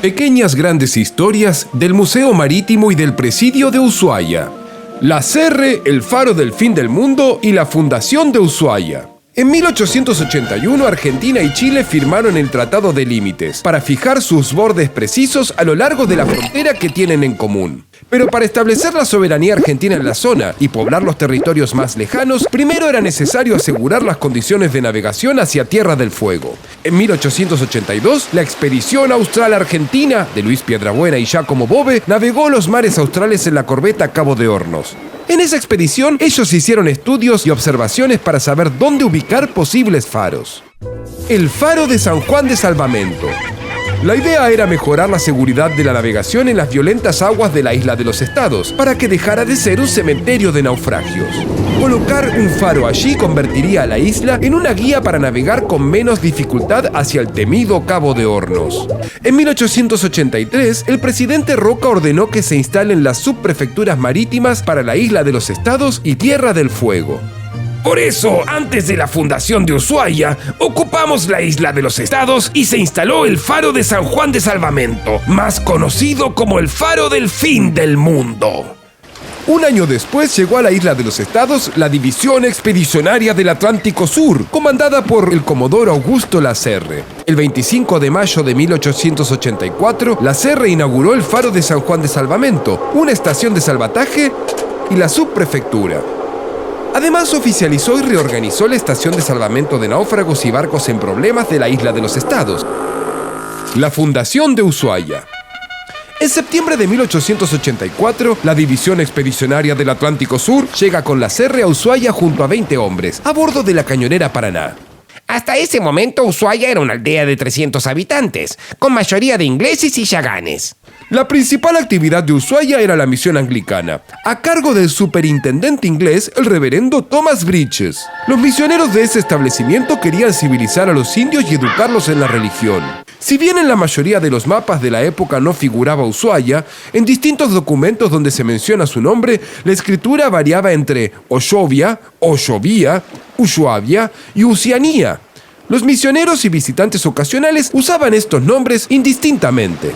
Pequeñas grandes historias del Museo Marítimo y del Presidio de Ushuaia. La Serre, el faro del fin del mundo y la fundación de Ushuaia. En 1881, Argentina y Chile firmaron el Tratado de Límites para fijar sus bordes precisos a lo largo de la frontera que tienen en común. Pero para establecer la soberanía argentina en la zona y poblar los territorios más lejanos, primero era necesario asegurar las condiciones de navegación hacia Tierra del Fuego. En 1882, la expedición austral-argentina de Luis Piedrabuena y Giacomo Bove navegó los mares australes en la corbeta Cabo de Hornos. En esa expedición, ellos hicieron estudios y observaciones para saber dónde ubicar posibles faros. El faro de San Juan de Salvamento. La idea era mejorar la seguridad de la navegación en las violentas aguas de la Isla de los Estados, para que dejara de ser un cementerio de naufragios. Colocar un faro allí convertiría a la isla en una guía para navegar con menos dificultad hacia el temido Cabo de Hornos. En 1883, el presidente Roca ordenó que se instalen las subprefecturas marítimas para la Isla de los Estados y Tierra del Fuego. Por eso, antes de la fundación de Ushuaia, ocupamos la Isla de los Estados y se instaló el faro de San Juan de Salvamento, más conocido como el faro del fin del mundo. Un año después llegó a la Isla de los Estados la División Expedicionaria del Atlántico Sur, comandada por el comodoro Augusto La Serre. El 25 de mayo de 1884, La Serre inauguró el faro de San Juan de Salvamento, una estación de salvataje y la subprefectura. Además, oficializó y reorganizó la estación de salvamento de náufragos y barcos en problemas de la Isla de los Estados. La fundación de Ushuaia. En septiembre de 1884, la División Expedicionaria del Atlántico Sur llega con La Serre a Ushuaia junto a 20 hombres, a bordo de la cañonera Paraná. Hasta ese momento, Ushuaia era una aldea de 300 habitantes, con mayoría de ingleses y yaganes. La principal actividad de Ushuaia era la misión anglicana, a cargo del superintendente inglés, el reverendo Thomas Bridges. Los misioneros de ese establecimiento querían civilizar a los indios y educarlos en la religión. Si bien en la mayoría de los mapas de la época no figuraba Ushuaia, en distintos documentos donde se menciona su nombre, la escritura variaba entre Oshovia, Oshovia, Ushuaia y Usianía. Los misioneros y visitantes ocasionales usaban estos nombres indistintamente.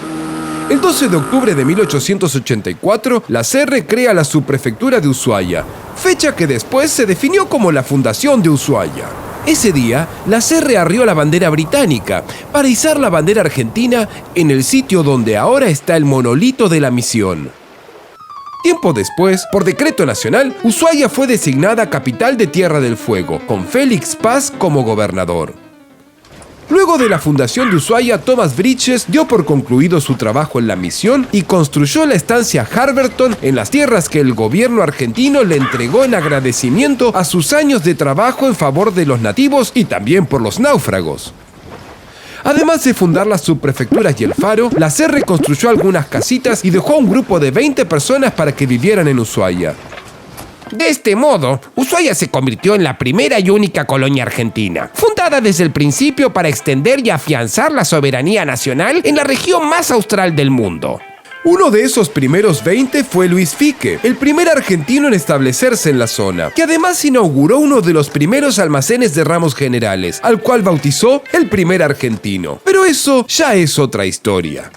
El 12 de octubre de 1884, La Serre crea la subprefectura de Ushuaia, fecha que después se definió como la fundación de Ushuaia. Ese día, La Serre arrió la bandera británica para izar la bandera argentina en el sitio donde ahora está el monolito de la misión. Tiempo después, por decreto nacional, Ushuaia fue designada capital de Tierra del Fuego, con Félix Paz como gobernador. Luego de la fundación de Ushuaia, Thomas Bridges dio por concluido su trabajo en la misión y construyó la estancia Harberton en las tierras que el gobierno argentino le entregó en agradecimiento a sus años de trabajo en favor de los nativos y también por los náufragos. Además de fundar las subprefecturas y el faro, La Serre construyó algunas casitas y dejó a un grupo de 20 personas para que vivieran en Ushuaia. De este modo, Ushuaia se convirtió en la primera y única colonia argentina, fundada desde el principio para extender y afianzar la soberanía nacional en la región más austral del mundo. Uno de esos primeros 20 fue Luis Fique, el primer argentino en establecerse en la zona, que además inauguró uno de los primeros almacenes de ramos generales, al cual bautizó el primer argentino. Pero eso ya es otra historia.